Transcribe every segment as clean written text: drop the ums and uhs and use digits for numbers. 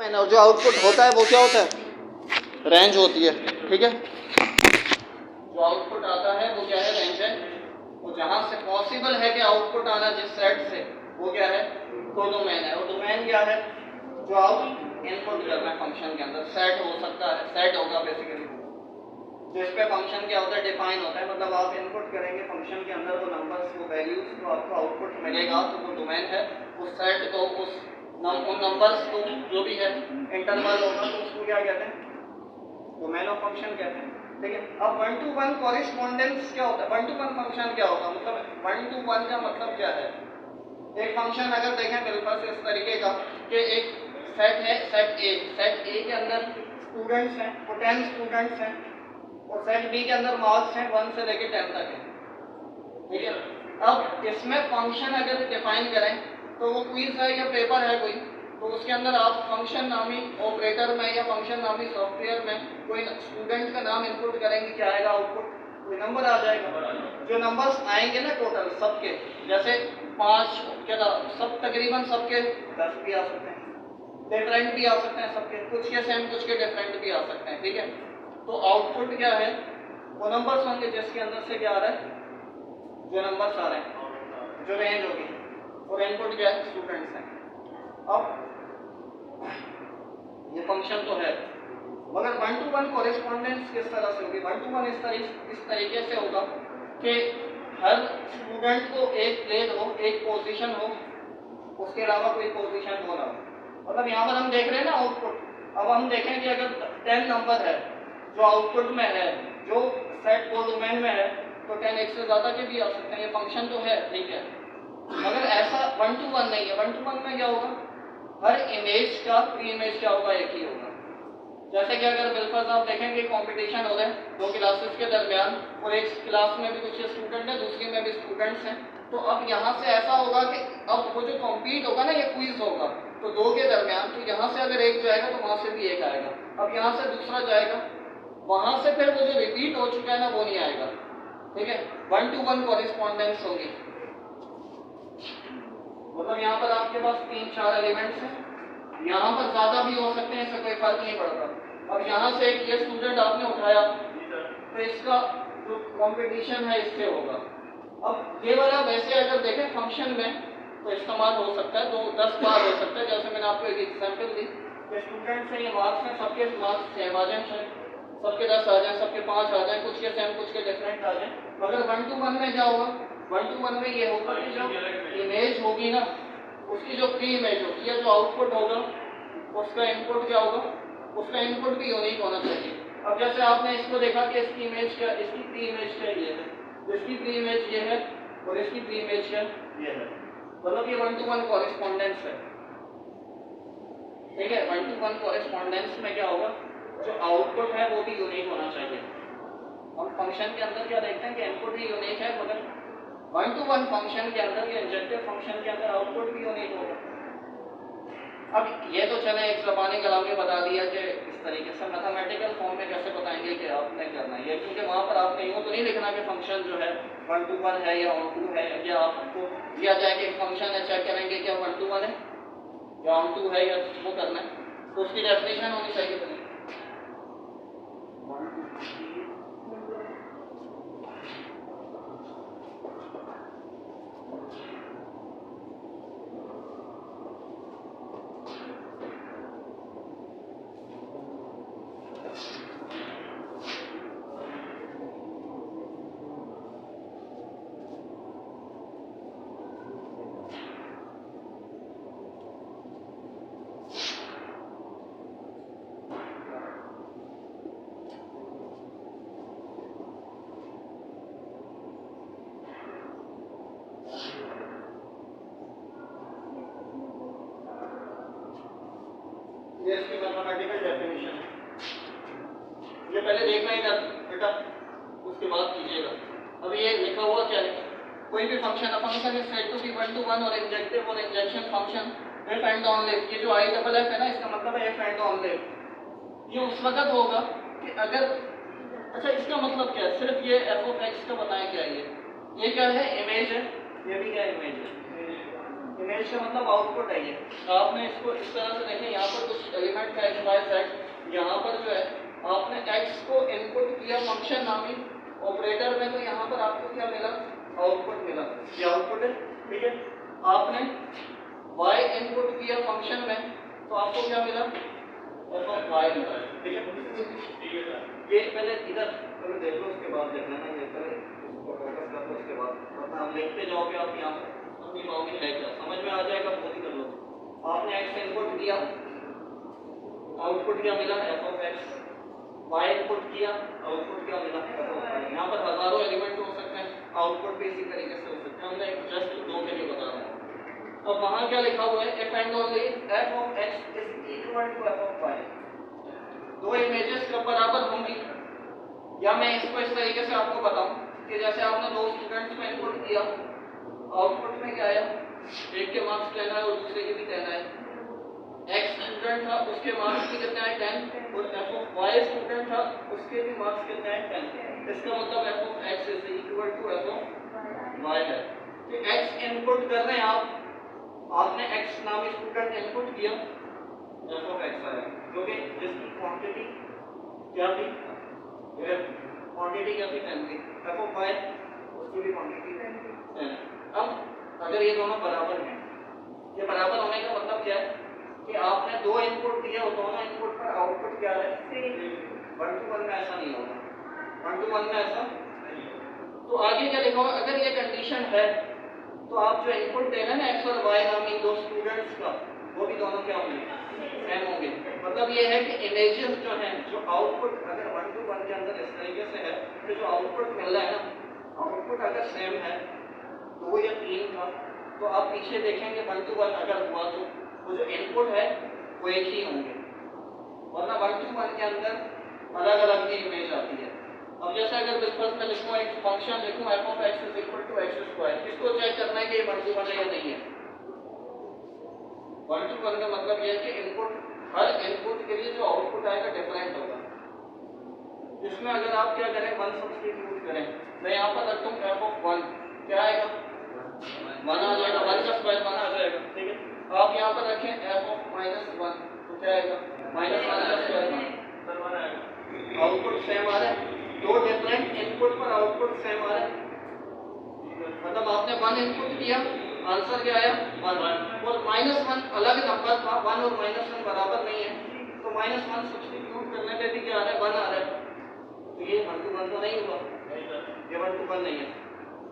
Domain है, और जो आउटपुट होता है वो क्या होता है, रेंज होती है। ठीक है, जो आउटपुट आता है वो क्या है, रेंज है। तो जहां से पॉसिबल है कि आउटपुट आना जिस सेट से, वो क्या है, वो डोमेन है। और डोमेन क्या है, जो आप इनपुट कर रहे हैं फंक्शन के अंदर, सेट हो सकता है, सेट होगा बेसिकली जिस पे फंक्शन क्या होता है, डिफाइन होता है। मतलब आप इनपुट करेंगे फंक्शन के अंदर वो नंबर्स, वो वैल्यूज, तो आपको आउटपुट मिलेगा, तो वो डोमेन है। उस सेट को, उन नंबर्स को, जो भी है इंटरवल होगा, तो उसको क्या कहते हैं, डोमेन ऑफ फंक्शन कहते हैं। ठीक है, अब 1 to 1 कॉरेस्पॉन्डेंस क्या होता है, 1 to 1 फंक्शन क्या होगा, मतलब 1 to 1 का मतलब क्या है। एक फंक्शन अगर देखें बिल्कुल से इस तरीके का कि एक सेट है, सेट ए के अंदर स्टूडेंट्स हैं, वो 10 स्टूडेंट्स हैं, और सेट बी के अंदर मार्क्स हैं 1 से लेकर 10 तक है। ठीक है, अब इसमें फंक्शन अगर डिफाइन करें तो वो क्विज है या पेपर है कोई, तो उसके अंदर आप फंक्शन नामी ऑपरेटर में या फंक्शन नामी सॉफ्टवेयर में कोई स्टूडेंट का नाम इनपुट करेंगे, क्या आएगा आउटपुट, कोई नंबर आ जाएगा। जो नंबर्स आएंगे ना टोटल सबके, जैसे 5 क्या था, सब तकरीबन सबके 10 भी आ सकते हैं, डिफरेंट भी आ सकते हैं सबके, कुछ के सेम कुछ के डिफरेंट भी आ सकते हैं। ठीक है, तो आउटपुट क्या है, वो नंबर्स होंगे जिसके अंदर से क्या आ रहा है, जो नंबर्स आ रहे हैं, जो रेंज होगी, और इनपुट क्या है, स्टूडेंट्स हैं। अब ये फंक्शन तो है, मगर 1 to 1 कॉरेस्पॉन्डेंस किस तरह से होगी, 1 to 1 इस तरीके से होगा कि हर स्टूडेंट को एक प्लेस हो, एक पोजीशन हो, उसके अलावा कोई पोजीशन हो ना हो। मतलब यहाँ पर हम देख रहे हैं ना आउटपुट, अब हम देखें कि अगर 10 नंबर है जो आउटपुट में है, जो सेट को डोमेन में है, तो 10 एक से ज़्यादा के भी आ सकते हैं, ये फंक्शन तो है। ठीक है, मगर ऐसा 1 to 1 नहीं है। 1 to 1 में क्या होगा, हर इमेज का प्री इमेज क्या होगा, एक ही होगा। जैसे कि अगर बिल्कुल आप देखेंगे कंपटीशन हो रहे हैं 2 क्लासेस के दरमियान, और एक क्लास में भी कुछ स्टूडेंट है, दूसरी में भी स्टूडेंट्स हैं, तो अब यहाँ से ऐसा होगा कि अब वो जो कॉम्पीट होगा ना, ये क्विज होगा, तो 2 के दरमियान, तो यहाँ से अगर एक जाएगा तो वहाँ से भी एक आएगा, अब यहाँ से दूसरा जाएगा, वहाँ से फिर वो जो रिपीट हो चुका है ना वो नहीं आएगा। ठीक है, 1 to 1 कॉरेस्पॉन्डेंस होगी। मतलब यहाँ पर आपके पास 3-4 एलिमेंट्स हैं, यहाँ पर ज्यादा भी हो सकते हैं, इससे कोई फर्क नहीं पड़ता। अब यहाँ से एक ये स्टूडेंट आपने उठाया, तो इसका जो कंपटीशन है इससे होगा। अब ये वाला वैसे अगर देखें फंक्शन में तो इस्तेमाल हो सकता है, 2-10 बार हो सकता है। जैसे मैंने आपको एक एग्जाम्पल दी कि स्टूडेंट से ये मार्क्स हैं, सबके मार्क्स सेम आ जाए, सबके 10 आ जाए, सबके 5 आ जाए, कुछ के सेम कुछ के डिफरेंट आ जाए। मगर 1 to 1 में क्या होगा, 1 to 1 में ये होगा कि जो इमेज होगी ना, उसकी जो प्री इमेज होगी या जो आउटपुट होगा, उसका इनपुट क्या होगा, उसका इनपुट भी यूनिक होना चाहिए। अब जैसे आपने इसको देखा कि इसकी इमेज क्या, इसकी प्री इमेज क्या ये है, इसकी प्री इमेज ये है, और इसकी प्री इमेज क्या ये है, मतलब ये 1 to 1 कॉरेस्पॉन्डेंस है। ठीक है, 1 to 1 कॉरेस्पॉन्डेंस में क्या होगा, जो आउटपुट है वो भी यूनिक होना चाहिए। हम फंक्शन के अंदर क्या देखते हैं कि इनपुट भी यूनिक है, मगर 1 to 1 फंक्शन के अंदर या इंजेक्टिव फंक्शन के अंदर आउटपुट भी यूनिक होगा। अब ये तो चले एक ज़बानी कलाम में बता दिया कि इस तरीके से मैथमेटिकल फॉर्म में कैसे बताएंगे कि आपने करना है, क्योंकि वहाँ पर आपने यूँ तो नहीं लिखना कि फंक्शन जो है 1 to 1 है या 1 to 2 है, या आपको दिया जाए कि फंक्शन है, चेक करेंगे क्या 1 to 1 है या 1 to है, या वो करना है, तो उसकी डेफिनेशन होनी चाहिए। तो ये इसकी मैथमेटिकल डेफिनेशन है, ये पहले देखना ही था बेटा, उसके बाद कीजिएगा। अब ये लिखा हुआ क्या है, कोई भी function, a function is said to be 1 to 1 और इंजेक्टिव और injection function if and only, ये जो आई डबल एफ है ना, इसका मतलब है इफ एंड ओनली। ये उस वक्त होगा कि अगर, अच्छा इसका मतलब क्या है, सिर्फ ये एफ ऑफ एक्स का बताएं क्या ये क्या है, इमेज है, ये भी क्या इमेज है, इमेज का मतलब आउटपुट है। ये आपने इसको इस तरह से देखें, यहाँ पर कुछ एलिमेंट वाई सेट। यहाँ पर जो है आपने x को इनपुट किया फंक्शन नामी ऑपरेटर में, तो यहाँ पर आपको क्या मिला, आउटपुट मिला, ये आउटपुट है, ठीक है। आपने y इनपुट किया फंक्शन में, तो आपको क्या मिला, f ऑफ y मिला, ठीक है। ये पहले इधर पहले देख लो, उसके बाद देखना ना, ये पहले इसको फोकस कर लो, उसके बाद वरना हम देखते जाओगे आप यहाँ पर समझ पाओगे है क्या, समझ में आ जाएगा, बहुत ही कर लो। आपने x इनपुट किया, आउटपुट क्या मिला, f of x, y input किया, आउटपुट क्या मिला, f ऑफ y। यहाँ पर हजारों एलिमेंट हो सकते हैं, आउटपुट भी इसी तरीके से हो सकते हैं, हमने जस्ट दो के लिए बता रहा हूँ। अब वहाँ क्या लिखा हुआ है, if and only f of x is equal to f of y। दो इमेजेस कब बराबर होंगी, या मैं इसको इस तरीके से आपको बताऊं कि जैसे आपने दो स्टूडेंट्स में इनपुट किया, आउटपुट में क्या आया, एक के मार्क्स 10 आए और दूसरे के भी 10 आए। x स्टूडेंट था, उसके मार्क्स भी कितने आए, 10, और f ऑफ y स्टूडेंट था, उसके भी मार्क्स कितने आए, 10। इसका मतलब f of x is equal to f of y है। कि x इनपुट कर रहे हैं आप, आपने x नामी स्टूडेंट इनपुट किया, f ऑफ x आया, जो कि जिसकी क्वांटिटी क्या थी, क्वांटिटी क्या थी, 10 थी। f ऑफ y उसकी भी क्वांटिटी 10। अब अगर ये दोनों बराबर हैं, ये बराबर होने का मतलब क्या है कि आपने दो इनपुट दिए और दोनों इनपुट पर आउटपुट क्या है, 1 to 1 में ऐसा नहीं होगा, 1 to 1 में ऐसा नहीं होगा। तो आगे क्या लिखा होगा, अगर ये कंडीशन है तो आप जो इनपुट दे रहे हैं ना x और y नामी दो स्टूडेंट्स का, वो भी दोनों क्या होंगे, सेम होंगे। मतलब ये है कि इमेजेस जो हैं, जो आउटपुट अगर 1 to 1 के अंदर इस तरीके से है, तो जो आउटपुट मिल रहा है ना, आउटपुट अगर सेम है 2 या 3 का, तो आप पीछे देखेंगे 1 to 1 अगर हुआ तो वो जो इनपुट है वो एक ही होंगे, वरना 1 to 1 के अंदर अलग अलग ही इमेज आती है। अब जैसे अगर बिल्कुल मैं लिखूँ एक फंक्शन लिखूँ f of x is equal to x square, किसको चेक करना है कि ये 1 to 1 है या नहीं है। 1 to 1 का मतलब ये है कि इनपुट, हर इनपुट के लिए जो आउटपुट आएगा डिफरेंट होगा। इसमें अगर आप क्या करें, 1 सब्स्टिट्यूट करें, मैं यहाँ पर रखूँ f of 1, क्या आएगा, 1 आ जाएगा, 1 का स्क्वायर 1 आ जाएगा, ठीक है। आप यहाँ पर रखें f of -1, तो क्या आएगा, -1 का स्क्वायर 1 आएगा। आउटपुट सेम आ रहा है, दो डिफरेंट इनपुट पर आउटपुट सेम आ रहा है, मतलब आपने 1 इनपुट किया, आंसर क्या आया 1, और -1 अलग नंबर था, 1 और -1 बराबर नहीं है, तो -1 सब्स्टिट्यूट करने पे भी क्या आ रहा है, 1 आ रहा है, तो ये 1 to 1 तो नहीं हुआ, ये 1 to 1 नहीं है।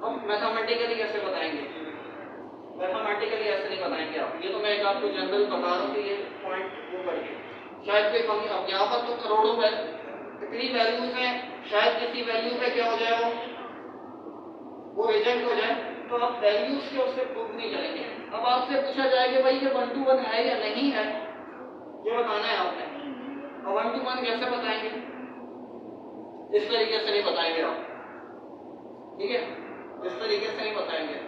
हम मैथमेटिकली कैसे बताएंगे, मैथमेटिकली ऐसे नहीं बताएंगे आप, ये तो मैं एक आपको जनरल बता रहा हूँ कि ये पॉइंट वो करके शायद कोई कमी, अब यहाँ पर तो करोड़ों है, इतनी वैल्यूज हैं, शायद किसी वैल्यू पे क्या हो जाए, वो रिजेक्ट हो जाए, तो आप वैल्यूज के उससे प्रूव नहीं करेंगे। अब आपसे पूछा जाएगा भाई ये 1 to 1 है या नहीं है, ये बताना है आपने। अब 1 to 1 कैसे बताएंगे, इस तरीके से नहीं बताएंगे आप, ठीक है, इस तरीके से नहीं बताएंगे।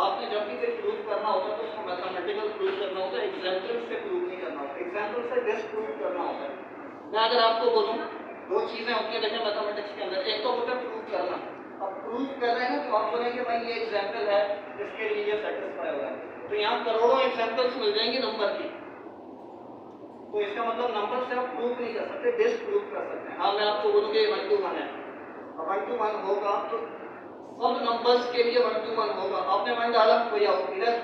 आपने जब भी कोई प्रूव करना होता है तो उसको मैथमेटिकल प्रूव करना होता है, एग्जाम्पल से प्रूव नहीं करना होता, एग्जाम्पल से डिस्प्रूव करना होता है। मैं अगर आपको बोलूँ दो चीजें होती हैं देखें मैथमेटिक्स के अंदर, एक तो होता है प्रूव करना, अब प्रूव कर रहे हैं ना तो आप बोलेंगे भाई ये एग्जाम्पल है जिसके लिए ये सेटिस्फाई हो रहा है, तो यहाँ करोड़ों एग्जाम्पल्स मिल जाएंगे नंबर की, तो इसका मतलब नंबर से आप प्रूव नहीं कर सकते, डिस्प्रूव कर सकते हैं। हाँ मैं आपको बोलूँगी 1 to 1 है, अब 1 to 1 होगा तो सब नंबर्स के लिए 1 to 1 होगा। आपने 1 डाला कोई इधर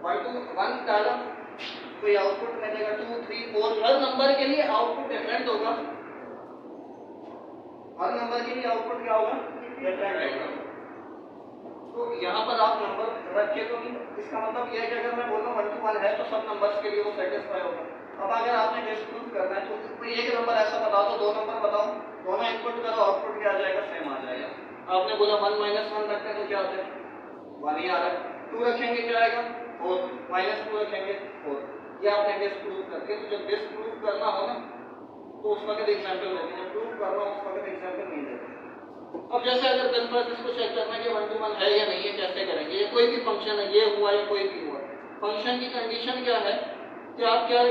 1 to 1 डाला, कोई आउटपुट मिलेगा 2 3 4, हर नंबर के लिए आउटपुट डिफरेंट होगा, हर नंबर के लिए आउटपुट क्या होगा, डिफरेंट होगा। तो यहाँ पर आप नंबर रखे तो नहीं, इसका मतलब यह है कि अगर मैं बोल रहा हूँ 1 to 1 है तो सब नंबर्स के लिए वो सेटिस्फाई होगा। अब अगर आपने डिस्प्रूव करना है तो कोई एक नंबर ऐसा बता दो, दो नंबर बताओ, दोनों इनपुट करो, आउटपुट क्या आ जाएगा, सेम आ जाएगा। आपने बोला 1 - 1 रखते हैं तो क्या आता है, 1 ही आ रहा है, 2 रखेंगे क्या आएगा 4, -2 रखेंगे 4, ये आपने डिस्प्रूव करके, तो जब डिस्प्रूव करना हो ना तो उस वक्त एग्जाम्पल देते हैं, जब प्रूव करना हो उस वक्त एग्जाम्पल नहीं देते। अब जैसे अगर कन्फर्स इसको चेक करना है कि 1 to 1 है या नहीं है, कैसे करेंगे, ये कोई भी फंक्शन है, ये हुआ या कोई भी हुआ, फंक्शन की कंडीशन क्या है कि आप क्या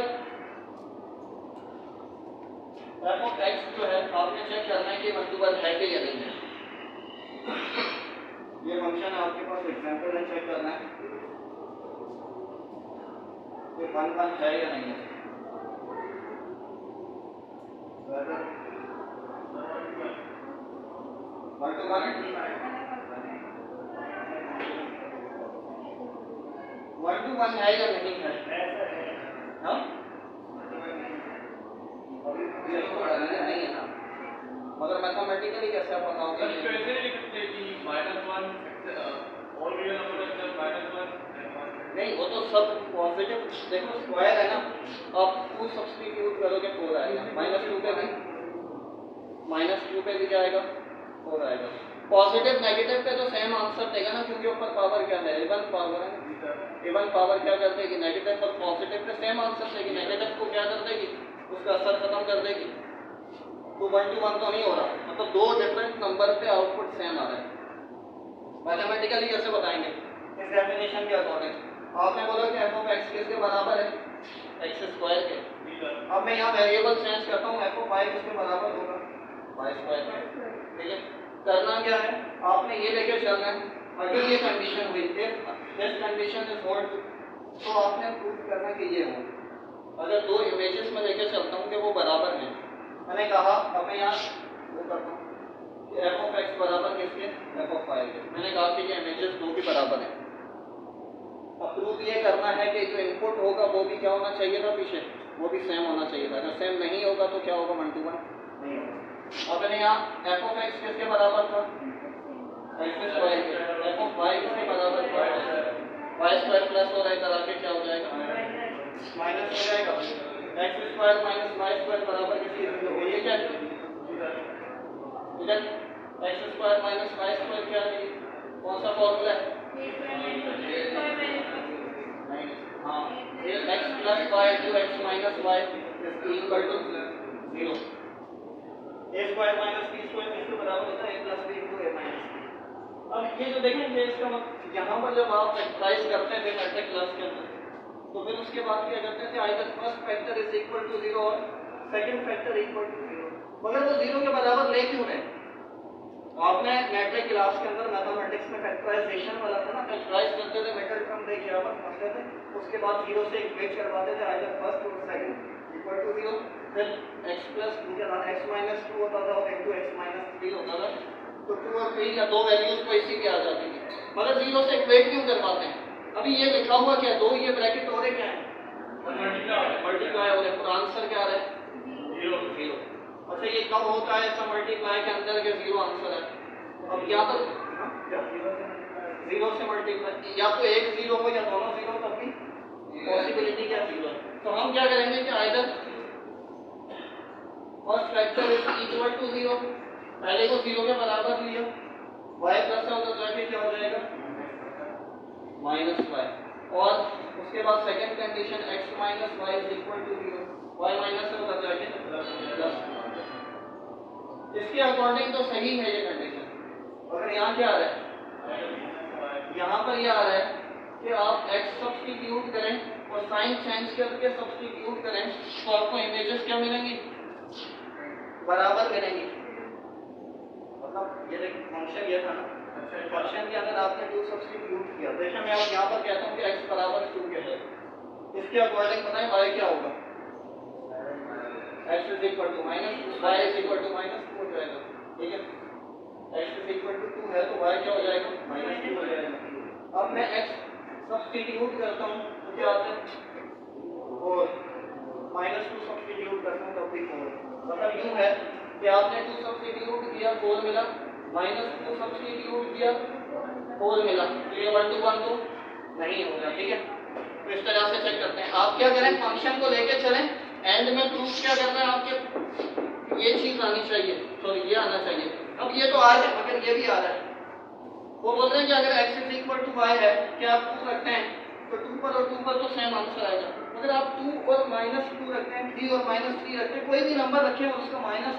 f of x जो है आपने चेक करना है कि 1 to 1 है कि या नहीं है। ये फंक्शन है आपके पास, एग्जांपल है, चेक करना है कि 1 1 है या नहीं है। 1 to 1 है या नहीं है? हाँ नहीं है ना, मगर मैथमेटिकली कैसे बताओगे? नहीं, वो तो सब पॉजिटिव, देखो स्क्वायर है ना, आप 2 सब्स्टिट्यूट करोगे 4 आएगा, -2 पे भी -2 पे भी जाएगा 4 आएगा। पॉजिटिव नेगेटिव पे तो सेम आंसर देगा ना, क्योंकि ऊपर पावर क्या है, इवन पावर है। इवन पावर क्या कर देगी, नेगेटिव और पॉजिटिव पे सेम आंसर देगी, नेगेटिव को क्या कर देगी, उसका असर खत्म कर देगी। तो 1 to 1 तो नहीं हो रहा, मतलब 2 डिफरेंट नंबर पे आउटपुट सेम आ रहा है। मैथमेटिकली कैसे बताएंगे? इस डेफिनेशन के अकॉर्डिंग आपने बोला कि f(x) किसके बराबर है, x² के। अब मैं यहाँ वेरिएबल चेंज करता हूँ, f(y) किसके बराबर होगा, y²। ठीक है, करना क्या है, आपने ये लेके चलना है। अगर ये कंडीशन हुई, दिस कंडीशन इज होल्ड, तो आपने प्रूव करना कि ये हो। अगर 2 इमेजेस में लेके चलता हूँ कि वो बराबर हैं, मैंने कहा, अब मैं यहाँ वो करता हूँ कि f(x) बराबर किसके, f(y) के। मैंने कहा कि ये इमेजेस 2 भी बराबर हैं। अब प्रूफ ये करना है कि जो इनपुट होगा वो भी क्या होना चाहिए था, पीछे वो भी सेम होना चाहिए था। अगर सेम नहीं होगा तो क्या होगा, 1 to 1 नहीं होगा। अब मैंने यहाँ f(x) किसके बराबर था, x² के। f(y) किसके बराबर था, y² प्लस हो रहा है, करा के क्या हो जाएगा, माइनस हो जाएगा। x² माइनस y² बराबर किसके, ये क्या है, इधर x² माइनस y² क्या है, कौन सा फॉर्मूला है, हाँ, x plus y to x minus y equal to 0। a square minus b square किसके बराबर होता है, a plus b into a minus b। अब ये जो देखेंगे, इसका मतलब यहाँ पर जब आप फैक्टराइज करते थे मैट्रिक क्लास के अंदर, तो फिर उसके बाद क्या करते थे, either first factor is equal to 0 और सेकंड फैक्टर इक्वल टू 0। मगर वो 0 के बराबर ले क्यों रहे, आपने मैट्रिक क्लास के अंदर मैथमेटिक्स में फैक्टराइजेशन वाला था ना, फैक्टराइज करते थे, मिडिल टर्म देके यहाँ पर पहुंचते थे, उसके बाद 0 से इक्वेट करवाते थे, आइदर फर्स्ट और सेकंड इक्वल टू 0, फिर x प्लस x माइनस 2 होता था और इनटू x माइनस 3 होता था, तो 2 और 3 या 2 वैल्यूज को इसी पे आ जाती थी। मगर 0 से इक्वेट क्यों करवाते हैं, अभी ये लिखा हुआ क्या है, 2 ये ब्रैकेट हो रहे क्या है, मल्टीप्लाई हो रहे, तो आंसर क्या आ रहा है, 0। अच्छा, ये कब होता है ऐसा मल्टीप्लाई के अंदर के 0 आंसर है। अब या तो 0 से मल्टीप्लाई, या तो एक 0 हो या दोनों 0, तब भी पॉसिबिलिटी क्या 0 है। तो हम क्या करेंगे कि either first factor is equal to 0, पहले को 0 के बराबर लिया, y प्लस है उधर जाके क्या हो जाएगा, माइनस y, और उसके बाद second condition x minus y is equal to 0, y minus है उधर जाके प्लस। इसके अकॉर्डिंग तो सही है ये कंडीशन। अगर यहाँ क्या आ रहा है, यहाँ पर यह आ रहा है कि आप x सब्स्टिट्यूट करें और साइन चेंज करके सब्स्टिट्यूट करें, तो आपको इमेजेस क्या मिलेंगी, बराबर मिलेंगी। मतलब ये देखो फंक्शन ये था ना, फंक्शन के अंदर आपने 2 सब्स्टिट्यूट किया, देखिए मैं अब यहाँ पर कहता हूँ कि x बराबर 2 के है, इसके अकॉर्डिंग बताएं y क्या होगा, x is equal to minus, y is equal to minus 2 हो जाएगा। ठीक है, x इज इक्वल टू 2 है तो y क्या हो जाएगा, माइनस 2 हो जाएगा। अब मैं x सब्स्टिट्यूट करता हूँ तो क्या आता है, और माइनस 2 सब्स्टिट्यूट करता हूँ तब भी 4। मतलब यूँ है कि आपने 2 सब्स्टिट्यूट किया 4 मिला, माइनस 2 सब्स्टिट्यूट किया 4 मिला, तो ये 1 to 1 तो नहीं होगा। ठीक है, तो इस तरह से चेक करते हैं। आप क्या करें, फंक्शन को लेके चलें, एंड में प्रूफ क्या करना है, आपके ये चीज आनी चाहिए, सॉरी ये आना चाहिए। अब ये तो आ रहा है मगर ये भी आ रहा है, वो बोल रहे हैं कि अगर x is equal to y है, क्या आप 2 रखते हैं तो 2 पर और 2 पर तो सेम आंसर आएगा। अगर आप 2 और माइनस 2 रखते हैं, 3 और माइनस 3 रखते हैं, कोई भी नंबर रखें और उसका माइनस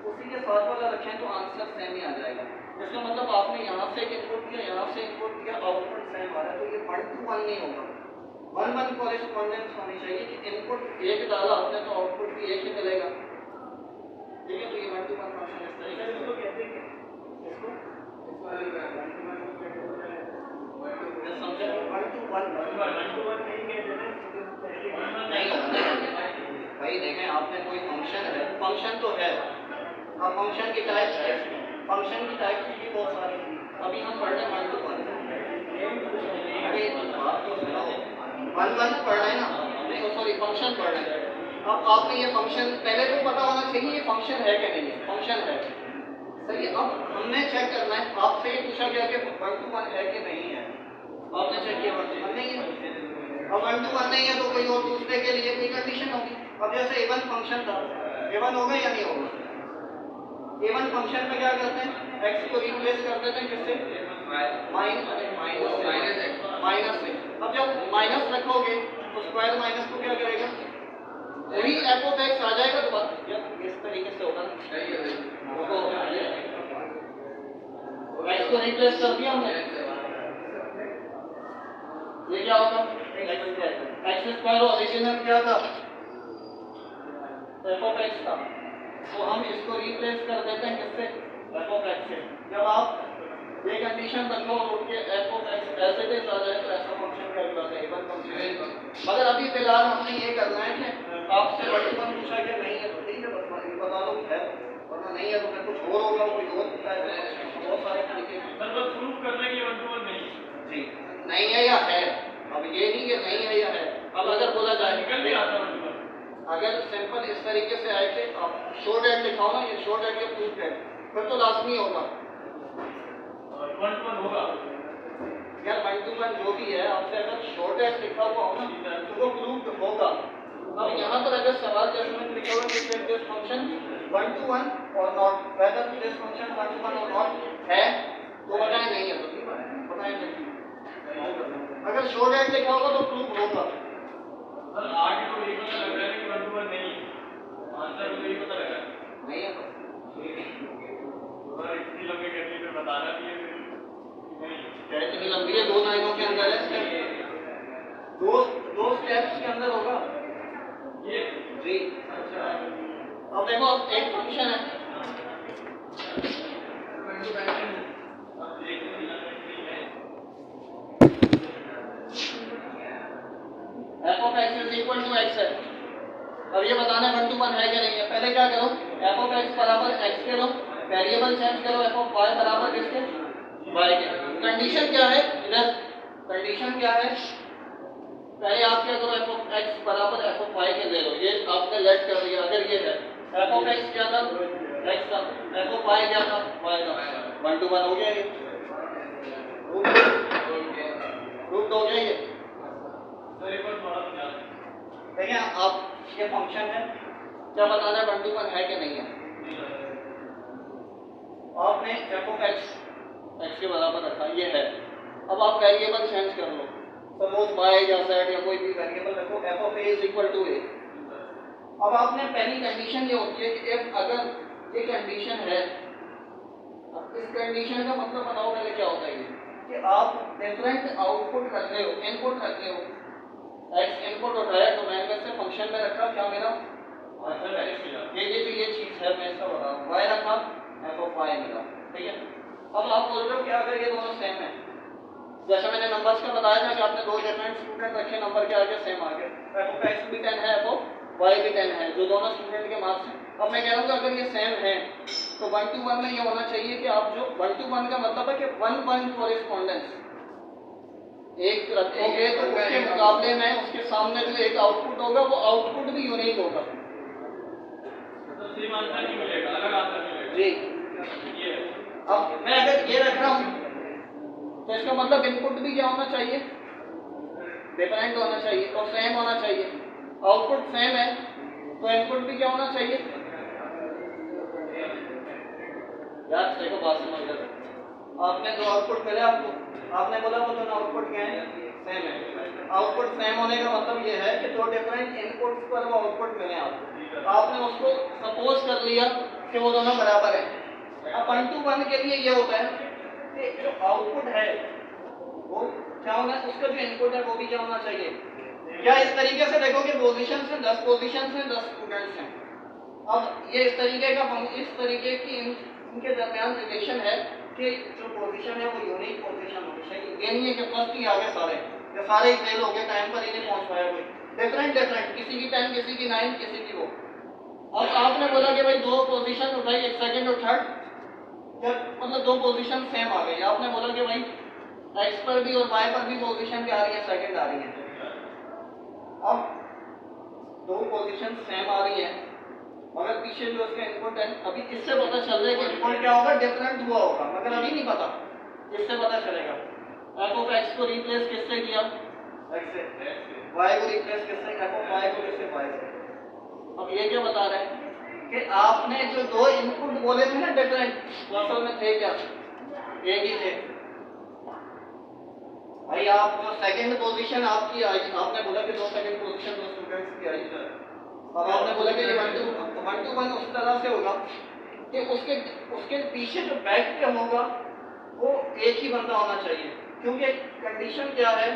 उसी के साथ वाला रखें तो आंसर सेम ही आ जाएगा। इसका मतलब आपने यहाँ से इनपुट किया, यहाँ से इनपुट किया, आउटपुट सेम आ रहा है, तो ये 1 to 1 नहीं होगा, 1-1 कॉरेस्पॉन्डेंस होनी चाहिए कि इनपुट एक डाला आपने तो आउटपुट भी एक ही मिलेगा। ठीक है, तो ये 1 to 1 फंक्शन इस तरीके से इसको कहते हैं, इसको समझे, 1 to 1 नहीं कहते हैं, नहीं भाई देखें आपने में कोई फंक्शन है, फंक्शन तो है, अब फंक्शन की टाइप्स है, फंक्शन की टाइप्स भी बहुत सारी। अभी हम पढ़ रहे हैं 1 to 1। अरे बात तो सुनो, 1 1 पढ़ रहे हैं ना, नहीं सॉरी फंक्शन पढ़ रहे हैं। अब आपने ये फंक्शन पहले तो पता होना चाहिए ये फंक्शन है कि नहीं है, फंक्शन है सही है। अब हमने चेक करना है, आपसे ये पूछा गया कि 1 to 1 है कि नहीं है, आपने चेक किया 1 to 1 नहीं है। अब 1 to 1 नहीं है तो कोई और दूसरे के लिए कोई कंडीशन होगी। अब जैसे a1 फंक्शन था, a1 होगा या नहीं होगा? a1 फंक्शन में क्या करते हैं, x को रिप्लेस कर देते हैं किससे, माइनस से। अब जब माइनस रखोगे तो स्क्वायर माइनस को क्या करेगा, वही f ऑफ x आ जाएगा दोबारा, इस तरीके से होगा ना, तो x को रिप्लेस कर दिया हमने, ये क्या होगा x स्क्वायर ओरिजिनल क्या था, f ऑफ x था, तो हम इसको रिप्लेस कर देते हैं किससे, f ऑफ x से। जब आप ये कंडीशन रखो और उठ के f ऑफ x ऐसे भी आ जाए तो ऐसा फंक्शन कैलकुलेट है इवन फंक्शन। मगर अभी फिलहाल हमने ये करना है कि आपसे 1 to 1 पूछा गया नहीं है तो ठीक है, बस बता दो है, वरना नहीं है तो फिर कुछ और होगा, कोई और बहुत सारे तरीके सर बस प्रूफ करना कि 1 to 1 नहीं जी नहीं है या है। अब ये नहीं कि नहीं है या है, अब अगर बोला जाए निकल भी आता 1 to 1, अगर सिंपल इस तरीके से आए कि आप शॉर्ट एड लिखाओ ना, ये शॉर्ट एड या प्रूफ एड, फिर तो लाजमी होगा 1 to 1 होगा यार। 1 to 1 जो भी है आपसे अगर शॉर्ट एड लिखा हुआ हो ना तो वो प्रूफ होगा। अब यहाँ पर अगर सवाल जैसे मैंने लिखा हुआ है कि दिस फंक्शन 1 to 1 और not, whether this function 1 to 1 और नॉट है, तो बताएं नहीं है तो बताएं नहीं। अगर शॉर्ट एड लिखा होगा तो प्रूफ होगा। सर आगे तो ये पता लग रहा है कि 1 to 1 नहीं है, आंसर तो ये पता लग रहा है नहीं है सर, इतनी लंबी करनी पे बताना भी है नहीं, क्या इतनी लंबी है, 2 लाइनों के अंदर है, दो स्टेप्स के अंदर होगा ये जी। अच्छा अब देखो एक फंक्शन है f of x is equal to x है। अब ये बताना 1 to 1 है कि नहीं है। पहले क्या करो, f of x बराबर x के लो, वेरिएबल चेंज करो, f of y बराबर किसके, y के। कंडीशन क्या है इधर, कंडीशन क्या है, पहले आप क्या करो f of x बराबर f of y के ले लो, ये आपने लेट कर दिया। अगर ये है f of x क्या था, x था, f of y क्या था, y था, 1 to 1 हो गया ये, प्रूफ हो गया ये। सर एक बार थोड़ा समझा देखिए आप ये फंक्शन है, क्या बताना है 1 to 1 है कि नहीं है। आपने f of x x के बराबर रखा, ये है। अब आप वेरिएबल चेंज कर लो, सपोज y या z या कोई भी वेरिएबल रखो, f of a is equal to a। अब आपने पहली कंडीशन ये होती है कि if अगर ये कंडीशन है, अब इस कंडीशन का मतलब बताओ पहले क्या होता है ये, कि आप डिफरेंट आउटपुट रख रहे हो, इनपुट रख रहे हो, x इनपुट उठाया तो मैंने से फंक्शन में रखा क्या मेरा, ये जो ये चीज है मैं इसका बता रहा हूँ, y रखा f of y मिला, ठीक है। अब आप बोल रहे हो कि अगर ये दोनों सेम है, जैसे मैंने नंबर्स का बताया था कि आपने दो डिफरेंट स्टूडेंट रखे, नंबर के आगे सेम आ गए, f of x भी 10 है, f of y भी 10 है, जो दोनों स्टूडेंट के मार्क्स हैं। अब मैं कह रहा हूँ कि अगर ये सेम है तो 1 to 1 में ये होना चाहिए कि आप जो 1 to 1 का मतलब है कि 1-1 कॉरेस्पॉन्डेंस एक रखोगे तो उसके मुकाबले में उसके सामने जो एक आउटपुट होगा वो आउटपुट भी यूनिक होगा, तो सेम आंसर नहीं मिलेगा, अलग आंसर मिलेगा जी। ये। अब मैं अगर ये रख रहा हूँ तो इसका मतलब इनपुट भी क्या होना चाहिए, डिफरेंट होना चाहिए और सेम होना चाहिए। आउटपुट सेम है तो इनपुट भी क्या होना चाहिए, यार देखो बात समझ गए, आपने जो आउटपुट मिले आपको, आपने बोला वो दोनों आउटपुट क्या है, सेम है। आउटपुट सेम होने का मतलब ये है कि दो डिफरेंट इनपुट्स पर वो आउटपुट मिले आपको, आपने उसको सपोज कर लिया कि वो दोनों बराबर है। अब 1 to 1 के लिए ये होता है कि जो आउटपुट है वो क्या होना है, उसका जो इनपुट है वो भी क्या होना चाहिए। या इस तरीके से देखो कि पोजीशन से 10 पोजीशन से 10 स्टूडेंट्स हैं, अब ये इस तरीके की इनके दरमियान रिलेशन है कि जो पोजीशन है वो यूनिक पोजीशन होनी चाहिए। ये नहीं है कि फर्स्ट ही आगे सारे या सारे ही फेल हो गए, टाइम पर ही नहीं पहुंच पाया कोई, डिफरेंट किसी की 10 किसी की 9 किसी की वो, बोला कि भाई दो पोजीशन उठाई, एक सेकंड और थर्ड, जब मतलब दो पोजीशन सेम आ गई, आपने बोला कि भाई एक्स पर भी और वाई पर भी पोजीशन क्या आ रही है, सेकंड आ रही है। अब दो पोजीशन सेम आ रही है, मगर पीछे जो उसका इनपुट है, अभी इससे पता चल रहा है कि इनपुट क्या होगा, डिफरेंट हुआ होगा, मगर अभी नहीं पता, इससे पता चलेगा। एफ ऑफ एक्स को रिप्लेस किससे किया, एक्स से, वाई को रिप्लेस किससे, एफ ऑफ वाई को किससे, वाई से। अब ये क्या बता रहा है कि आपने जो दो इनपुट बोले थे ना डिफरेंट, वो असल में थे क्या, एक ही थे। भाई आप जो सेकंड पोजीशन आपकी आई, आपने बोला कि दो सेकंड पोजीशन दो स्टूडेंट्स की आई, अब आपने बोला कि ये 1 to 1 उस तरह से होगा कि उसके पीछे जो बैक पे होगा वो एक ही बंदा होना चाहिए, क्योंकि कंडीशन क्या है,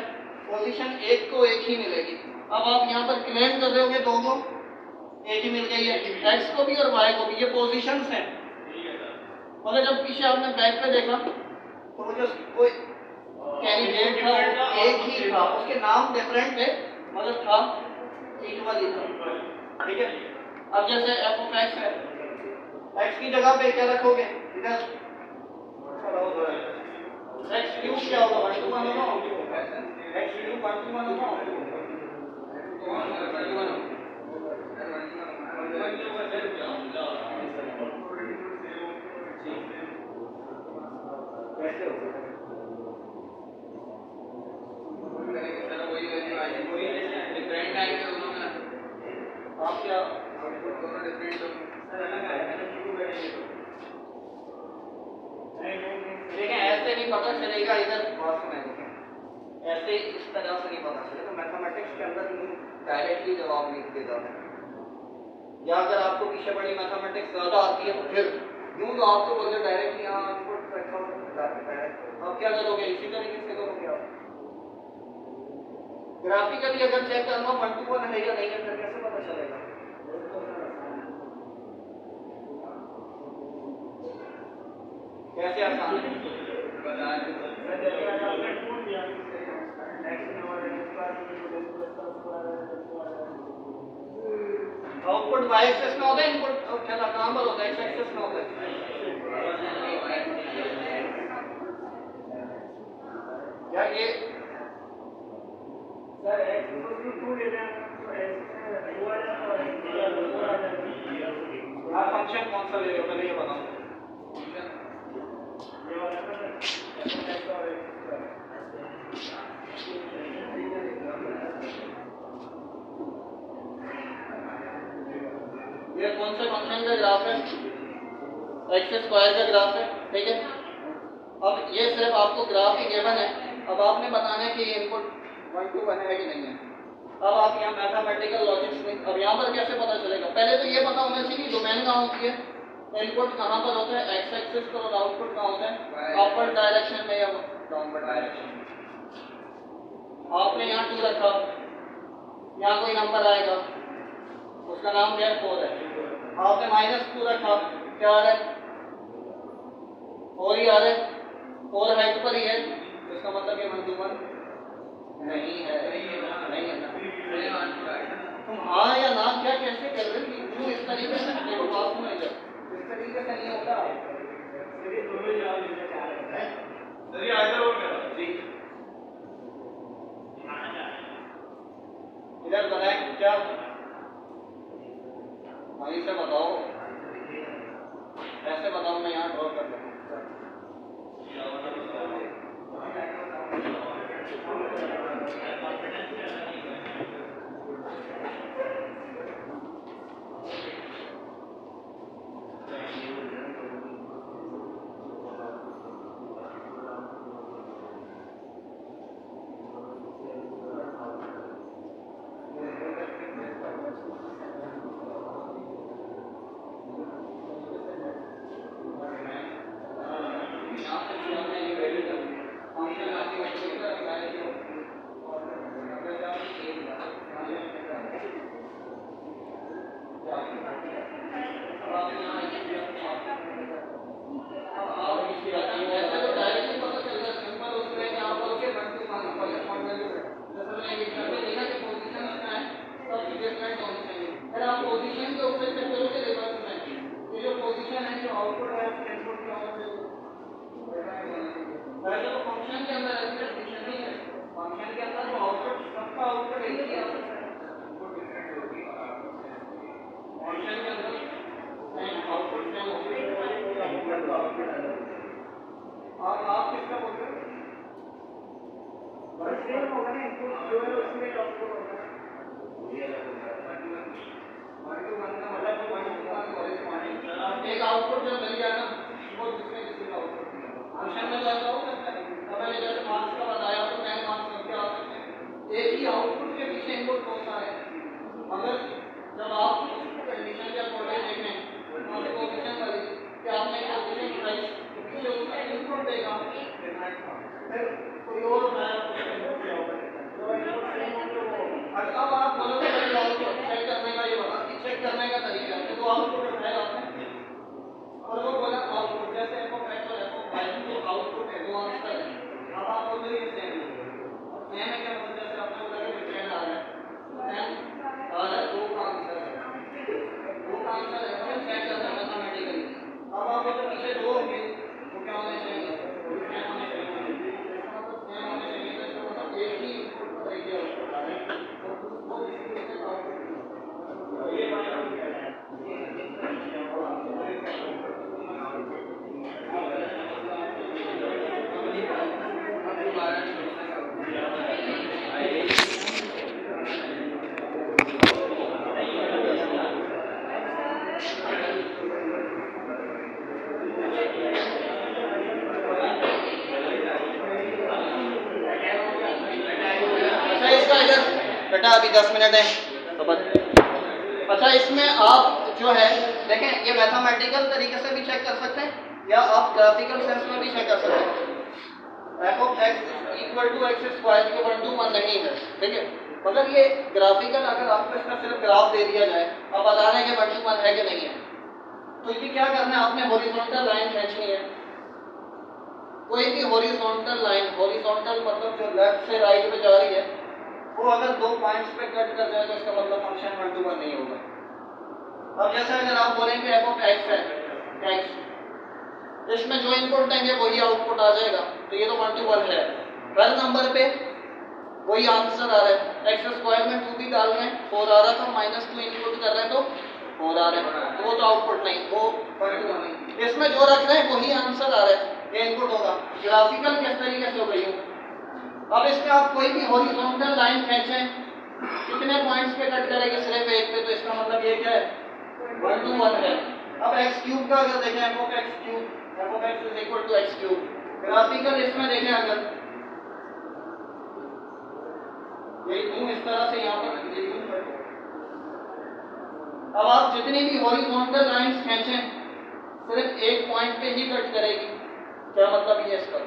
पोजीशन एक को एक ही मिलेगी। अब आप यहाँ पर क्लेम कर रहे हो कि दोनों एक ही मिल गई है, एक्स को भी और वाई को भी, ये पोजीशंस हैं। मगर जब पीछे आपने बैक पे देखा तो वो जो कोई कैंडिडेट था वो एक ही था, उसके नाम डिफरेंट थे मगर था इक्वल ही था, ठीक है। अब जैसे एफ ऑफ एक्स है, एक्स की जगह पे क्या रखोगे, इधर एक्स क्यूब क्या होगा, 1 to 1 होगा, एक्स क्यूब 1 to 1 होगा, कैसे होगा, डिफरेंट आएंगे उन्होंने, आप क्या दोनों डिफरेंट देखें, ऐसे नहीं पता चलेगा, इधर बात में ऐसे इस तरह से नहीं पता चलेगा, मैथमेटिक्स के अंदर डायरेक्टली जवाब लिख देता है, या अगर आपको पीछे बड़ी मैथमेटिक्स ज़्यादा आती है तो फिर यूँ तो आपको बोलते डायरेक्टली यहाँ इनपुट रखा होता, अब क्या करोगे, इसी तरीके से करोगे आप। ग्राफिकली अगर चेक करना 1 to 1 है या नहीं है, फिर कैसे पता चलेगा, कैसे आसान है, आउटपुट वाई एक्सेस में होता है, इनपुट क्या कहाँ पर होता है, एक्स एक्सेस में होता है, क्या ये सर एक्स को 2 ले लें तो एक्स हुआ आप फंक्शन कौन सा ले रहे हो, पहले ये बताओ, ये कौन से फंक्शन का ग्राफ है, एक्स स्क्वायर का ग्राफ है, ठीक है। अब ये सिर्फ आपको ग्राफ ही गिवन है, अब आपने बताना है कि ये इनपुट 1 to 1 है कि नहीं है। अब आप यहाँ मैथमेटिकल लॉजिक्स में, अब यहाँ पर कैसे पता चलेगा, पहले तो ये पता होना चाहिए डोमेन कहाँ होती है, इनपुट कहाँ पर होता है, एक्स एक्सिस पर, और आउटपुट कहाँ होता है, अपवर्ड डायरेक्शन में या डाउनवर्ड डायरेक्शन में। आपने यहाँ 2 रखा, यहाँ कोई नंबर आएगा, उसका नाम क्या है, 4 है, आपने -2 रखा, क्या आ रहा है, 4 ही आ रहा है, 4 हाइट पर ही है, इसका मतलब ये 1 to 1 नहीं है, नहीं है ना, तुम हाँ या ना क्या कैसे कर रहे हो, क्यों इस तरीके से देखो, बात में इस तरीके से नहीं होता, इधर बनाए क्या, वहीं से बताओ, ऐसे बताओ, मैं यहाँ ड्रॉ कर दूँ, पोजीशन के ऊपर चेक करोगे रिवर्स में, आउटपुट है उसके इनपुट क्या होना चाहिए? पहले तो फंक्शन के अंदर ऐसी कंडीशन नहीं है, फंक्शन के अंदर तो आउटपुट सबका आउटपुट एक ही आ सकता है। फंक्शन के अंदर आउटपुट सेम होगा। आप किसका बोल रहे हो? बस सेम होगा ना, इनपुट जो है उसमें आउटपुट होगा। एक आउटपुट जो मिल गया ना वो दूसरे किसी का आउटपुट नहीं होगा। फंक्शन में तो ऐसा हो सकता है, पहले जैसे मार्क्स का बताया तो 10 मार्क्स करके आ सकते हैं, एक ही आउटपुट के पीछे इनपुट बहुत सारे हैं। मगर जब आप कंडीशन के अकॉर्डिंग देखें कोएफिशिएंट वाली कि आपने कोएफिशिएंट प्राइस पीछे उसका इनपुट देगा, फिर कोई और नया इनपुट क्या होगा। अब आप बोलोगे आउटपुट चेक करने का ये बता कि चेक करने का तरीका है, तो आउटपुट उठाया आपने और वो बोला आउटपुट जैसे f of x और f of y जो आउटपुट है वो आंसर है। अब आप बोल रहे हैं सेम है, सेम है क्या मतलब जैसे आपने बोला कि डिफरेंट आ रहा है, सेम आ रहा है, दो का आंसर है, दो का आंसर है तो चेक करना है मैथमेटिकली। अब आप बोलते पीछे दो होंगे तो क्या होने चाहिए? सेम होने चाहिए, सेम होने चाहिए, तो इसका मतलब एक ही इनपुट तरीके आउटपुट आ रहे हैं, तो वो किसी दूसरे का आउटपुट नहीं होगा। ये बेटा अभी 10 मिनट है तो बस। अच्छा इसमें आप जो है देखें, ये मैथमेटिकल तरीके से भी चेक कर सकते हैं या आप ग्राफिकल सेंस में भी चेक कर सकते हैं। f of x equal to x square के 1 to 1 नहीं है, ठीक है, मगर ये ग्राफिकल अगर आपको इसका सिर्फ ग्राफ दे दिया जाए आप बता रहे हैं कि 1 to 1 है कि नहीं है, तो ये क्या करना है, आपने हॉरिजॉन्टल लाइन खींचनी है। कोई भी हॉरिजॉन्टल लाइन, हॉरिजॉन्टल मतलब जो लेफ्ट से राइट पे जा रही है, वो अगर दो पॉइंट्स पे कट कर जाए तो इसका मतलब फंक्शन 1 to 1 नहीं होगा। अब जैसे अगर आप बोलेंगे f of x है x, इसमें जो इनपुट देंगे वही आउटपुट आ जाएगा, तो ये तो 1 to 1 है। हर नंबर पे वही आंसर आ रहा है, x स्क्वायर में 2 भी डाल रहे हैं 4 आ रहा था, -2 इनपुट कर रहे हैं तो 4 आ रहा है, तो वो तो आउटपुट नहीं, वो 1 to 1 नहीं। इसमें जो रख रहे हैं वही आंसर आ रहा है, ये इनपुट होगा। ग्राफिकल किस तरीके से हो गई हो। अब इसमें आप कोई भी हॉरिजॉन्टल लाइन खींचें, कितने पॉइंट्स पे कट करेगी? सिर्फ एक पे, तो इसका मतलब ये क्या है? 1 to 1 है। अब x क्यूब का अगर देखें, f of x cube, f of x is equal to x cube, graphical इसमें देखें अगर ये यूं इस तरह से यहाँ पर ये यूं कट, अब आप जितनी भी हॉरिजॉन्टल लाइंस खींचें सिर्फ एक पॉइंट पे ही कट करेगी, क्या मतलब ये इसका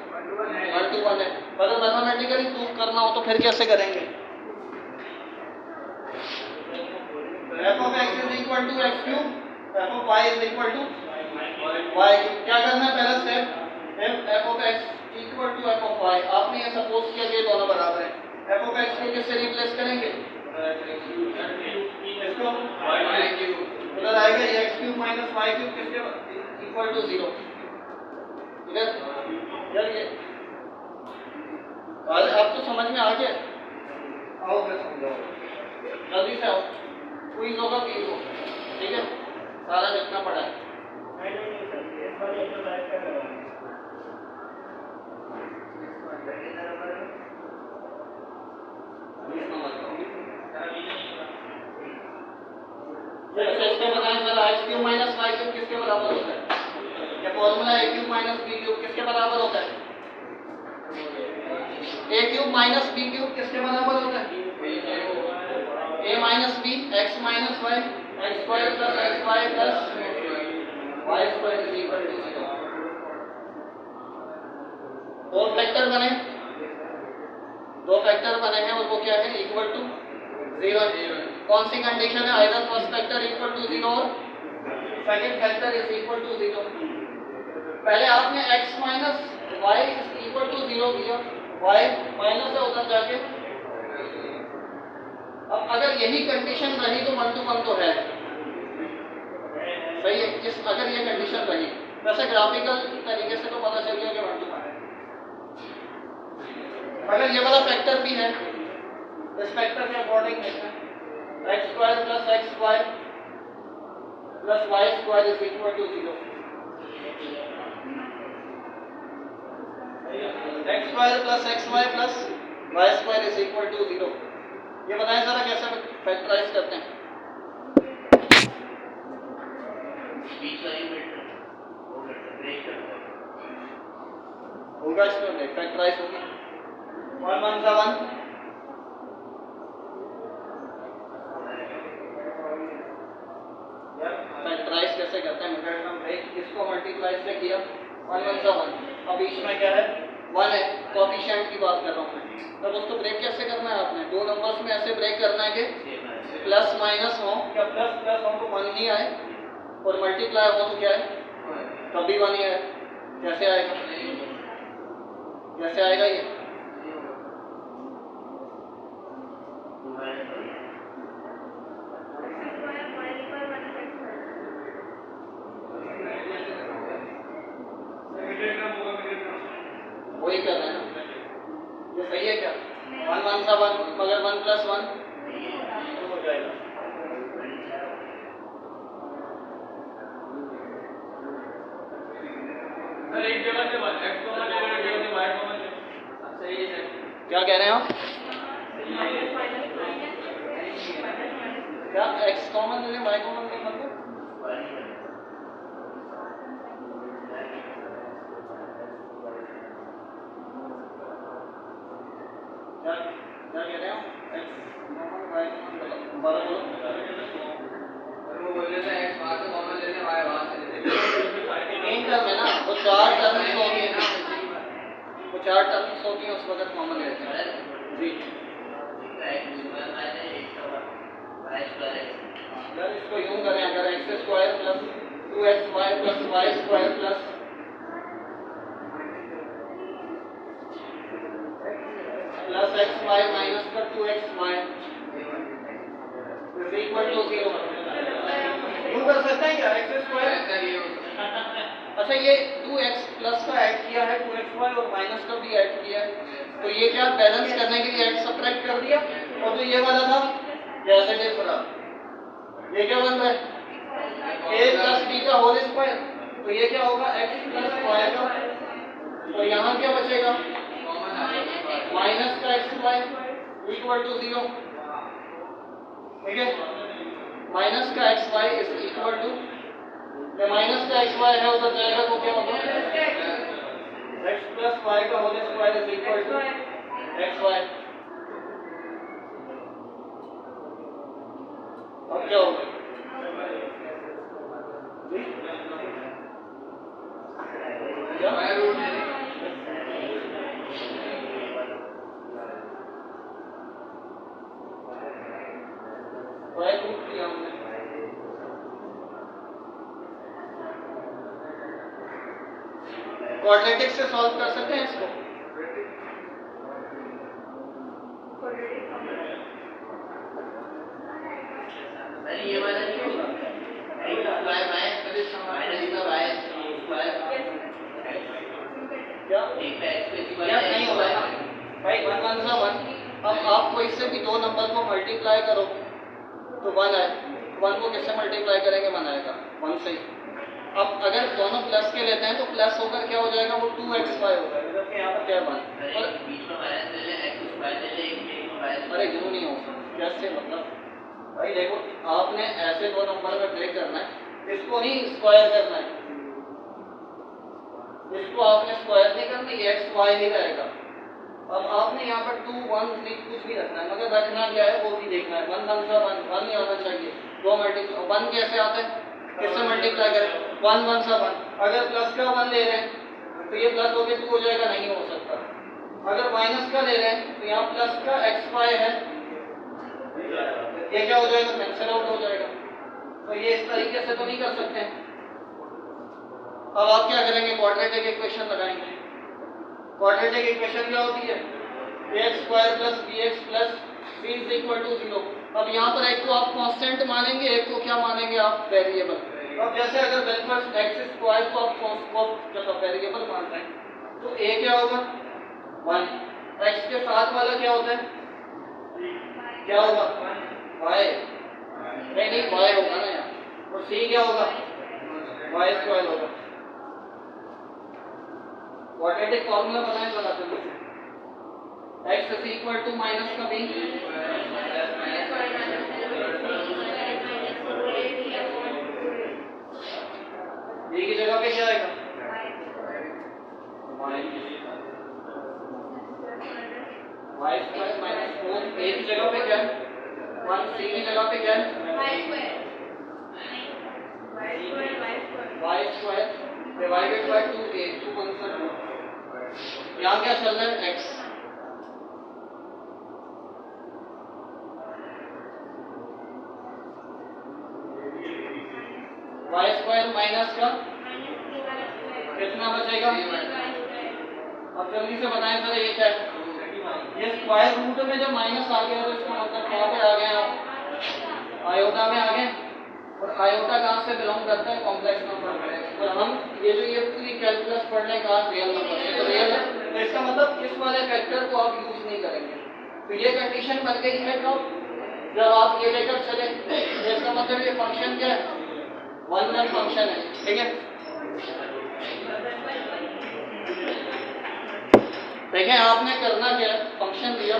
1 to 1 है। अगर मैथमेटिकली प्रूफ करना हो तो फिर कैसे करेंगे? f of x is equal to x cube, f of y is equal to y cube। क्या करना है पहला step, f of x equal to f of y, आपने ये सपोज किया कि दोनों बराबर हैं, f of x को किससे रिप्लेस करेंगे? इसको y cube, उधर आएगा ये x cube minus y cube किसके इक्वल टू 0। इधर यार ये आपको समझ में आ गया? आओ मैं समझाऊं, जल्दी से आओ, क्विज होगा क्विज हो, ठीक है, सारा जितना पड़ा है। इसके बताएं sir, x cube minus y cube किसके बराबर होता है? ये formula a cube minus b cube किसके बराबर होता है? a cube minus b cube किसके बराबर होता है? a minus b, x minus y, x square plus xy plus y square is equal to 0। दो फैक्टर बने हैं और वो क्या है? Equal to 0। कौन सी कंडीशन है? Either first factor equal to 0 और second factor is equal to 0। पहले आपने x minus y equal to 0 किया, y माइनस है उधर जाके। अब अगर यही कंडीशन रही तो 1 to 1 तो है, सही है। अगर ये कंडीशन रही वैसे ग्राफिकल तरीके से तो पता चल गया कि 1 to 1 है। अगर ये वाला फैक्टर भी है, इस फैक्टर के अकॉर्डिंग देखना x square plus x square plus y square is equal to 0। X square plus x y plus y square is equal to 0। ये बताएं जरा कैसे फैक्टराइज करते हैं। होगा इसमें फैक्टराइज होगी 1 1 सा 1 फैक्टराइज कैसे करते हैं मेथड में ब्रेक इसको मल्टीप्लाई से किया 1 1 सा 1 अब बीच में क्या है 1 है कोएफिशिएंट की बात कर रहा हूं मैं। तब उसको ब्रेक कैसे करना है आपने दो नंबर्स में ऐसे ब्रेक करना है कि प्लस माइनस हो क्या प्लस प्लस हो तो 1 ही आए और मल्टीप्लाई हो तो क्या है कभी 1 ही आए। कैसे आएगा कैसे आएगा ये वही कर रहे हैं ना ये सही है क्या 1 1 सा 1 मगर 1 प्लस 1 तो हो जाएगा। सर एक जगह से x कॉमन ले लो, एक जगह से y कॉमन ले लो। सही है सर। क्या कह रहे हैं आप क्या x कॉमन ले लें y कॉमन ले मतलब क्या क्या कह रहे हो x कॉमन y कॉमन दोबारा बोलो। वो बोल रहे थे x वहां से कॉमन ले लें y वहां से ले लें। तीन टर्म है ना वो 4 टर्म्स होगी वो 4 टर्म्स होगी उस वक्त कॉमन लेते हैं जी। अगर इसको यूं करें अगर x square plus 2xy plus y square plus plus xy minus का 2xy इज इक्वल टू 0 यूं कर सकते हैं क्या x स्क्वायर अच्छा ये 2x प्लस का ऐड किया है 2xy और माइनस का भी ऐड किया है तो ये क्या बैलेंस करने के लिए x सब्ट्रैक्ट कर दिया और जो ये वाला था जैसे इट इज ये क्या बन रहा है a प्लस b का होल स्क्वायर तो ये क्या होगा x प्लस y का और यहाँ क्या बचेगा माइनस का xy इक्वल टू 0 ठीक है माइनस का xy is equal to minus का xy है उधर जाएगा तो क्या होगा x प्लस y का whole square is equal to xy। अब क्या होगा क्वाड्रेटिक से सॉल्व कर सकते हैं इसको ये वाला नहीं होगा क्या नहीं होगा ना भाई 1 1 सा 1 अब आपको इससे भी दो नंबर को मल्टीप्लाई करो तो 1 आए 1 को किससे मल्टीप्लाई करेंगे 1 आएगा 1 से अब अगर दोनों प्लस के लेते हैं तो प्लस होकर क्या हो जाएगा वो 2xy हो जाएगा जबकि यहाँ पर क्या 1 और बीच में माइनस ले ले x स्क्वायर ले ले एक अरे यूं नहीं हो कैसे मतलब भाई देखो आपने ऐसे दो नंबर में ब्रेक करना है इसको नहीं स्क्वायर करना है इसको आपने स्क्वायर नहीं करना ये एक्स वाई ही रहेगा। अब आपने यहाँ पर 2 1 3 कुछ भी रखना है मगर रखना क्या है वो भी देखना है 1 1 सा 1 ही आना चाहिए दो मल्टीप्लाई 1 कैसे आता है किससे मल्टीप्लाई करें 1 1 सा 1 अगर प्लस का 1 ले रहे हैं तो ये प्लस हो गया 2 हो जाएगा नहीं हो सकता। अगर माइनस का ले रहे हैं तो यहाँ प्लस का एक्स वाई है ये क्या हो जाएगा कैंसिल आउट हो जाएगा तो ये इस तरीके से तो नहीं कर सकते हैं। अब आप क्या करेंगे क्वाड्रेटिक इक्वेशन लगाएंगे। क्वाड्रेटिक इक्वेशन क्या होती है ax square plus bx plus c is equal to 0। अब यहाँ पर एक को आप कांस्टेंट मानेंगे एक को क्या मानेंगे आप वेरिएबल अब जैसे अगर वेरिएबल x स्क्वायर को आप मतलब वेरिएबल मान रहे हैं तो a क्या होगा 1, x के साथ वाला क्या होता है, क्या होगा y, नहीं y होगा ना यार, और c क्या होगा y स्क्वायर होगा। क्वाड्रेटिक फॉर्मूला बनाएं जरा जल्दी से, x is equal to minus का b, b की जगह पे क्या आएगा y स्क्वायर माइनस 4, a की जगह पे क्या है 1, c की जगह पे क्या है y square divided by 2a, 2 1 से 2, यहाँ क्या चल रहा है x, y स्क्वायर माइनस का कितना बचेगा, अब जल्दी से बताएं सर ये क्या है, ये स्क्वायर रूट में जब माइनस आ गया तो इसका मतलब कहाँ पे आ गए आप, आयोटा में आ गए, और आयोटा कहाँ से बिलोंग करता है कॉम्प्लेक्स नंबर में, और हम ये जो ये पूरी कैलकुलस पढ़ने का रियल नंबर है तो रियल है, तो इसका मतलब इस वाले फैक्टर को आप यूज नहीं करेंगे, तो ये कंडीशन बन गई है कब, जब आप ये लेकर चले, तो इसका मतलब ये फंक्शन क्या है 1 फंक्शन है, ठीक है। देखें आपने करना क्या है, फंक्शन दिया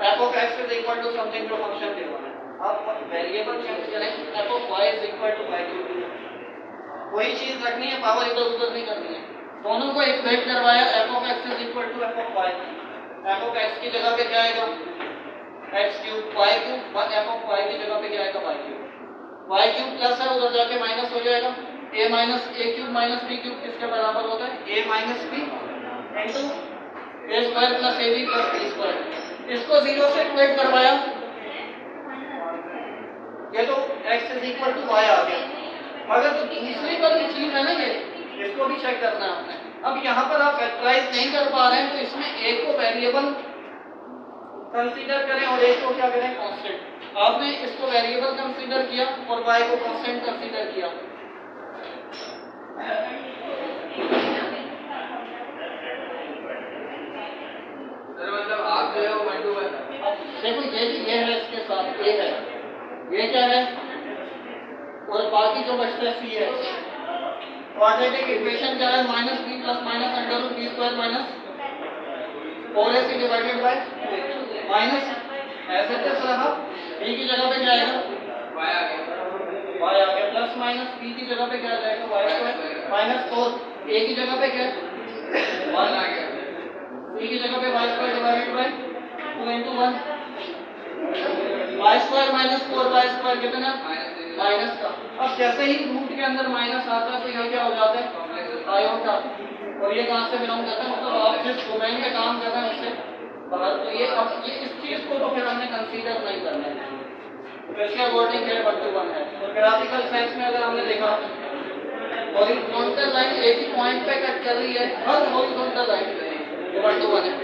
f of x is equal to something जो फंक्शन दिया है, आप वेरिएबल चेंज करें f of y is equal to y cube, कोई चीज रखनी है, पावर इधर उधर नहीं करनी है, दोनों को इक्वेट करवाया, f of x is equal to f of y, f of x की जगह पे क्या आएगा x cube, y cube, f of y की जगह पे क्या आएगा y cube, y cube plus है उधर जाके माइनस हो जाएगा, a minus a cube minus b cube किसके बराबर होता है a minus b into a square plus ab plus b square, इसको 0 से इक्वेट करवाया, ये तो x is equal to y आ गया, मगर जो दूसरी वाली चीज है ना ये, इसको भी चेक करना है आपने, अब यहाँ पर आप फैक्टराइज नहीं कर पा रहे हैं तो इसमें a को वेरिएबल कंसीडर करें और a को क्या करें कांस्टेंट, आपने इसको वेरिएबल कंसीडर किया और y को कांस्टेंट कंसीडर किया, मतलब आप जो है वो 1 to 1, देखो ये है इसके साथ ये है, ये क्या है और बाकी जो बचता है सी है, क्वाड्रेटिक इक्वेशन क्या है minus b plus minus under root b square minus 4ac divided by minus ऐसे कैसे रहा, बी की जगह पे क्या आएगा y आ गया प्लस माइनस बी की जगह पे क्या आ जाएगा y स्क्वायर माइनस 4, a की जगह पे क्या है 1 आ गया, b की जगह पे y square divided by 2 into 1, y square minus 4y square कितना माइनस का, अब जैसे ही रूट के अंदर माइनस आता है तो ये क्या हो जाता है आयोटा, और ये कहाँ से बिलोंग करता है, मतलब आप जिस डोमेन में काम कर रहे हैं उससे बाहर, तो ये अब ये इस चीज को तो फिर हमने कंसीडर नहीं करना है, तो इसके अकॉर्डिंग ये 1 to 1 है, तो ग्राफिकल साइंस में अगर हमने देखा हॉरिजॉन्टल लाइन एक ही पॉइंट पे कट कर रही है, हर हॉरिजॉन्टल लाइन 1 to 1 है,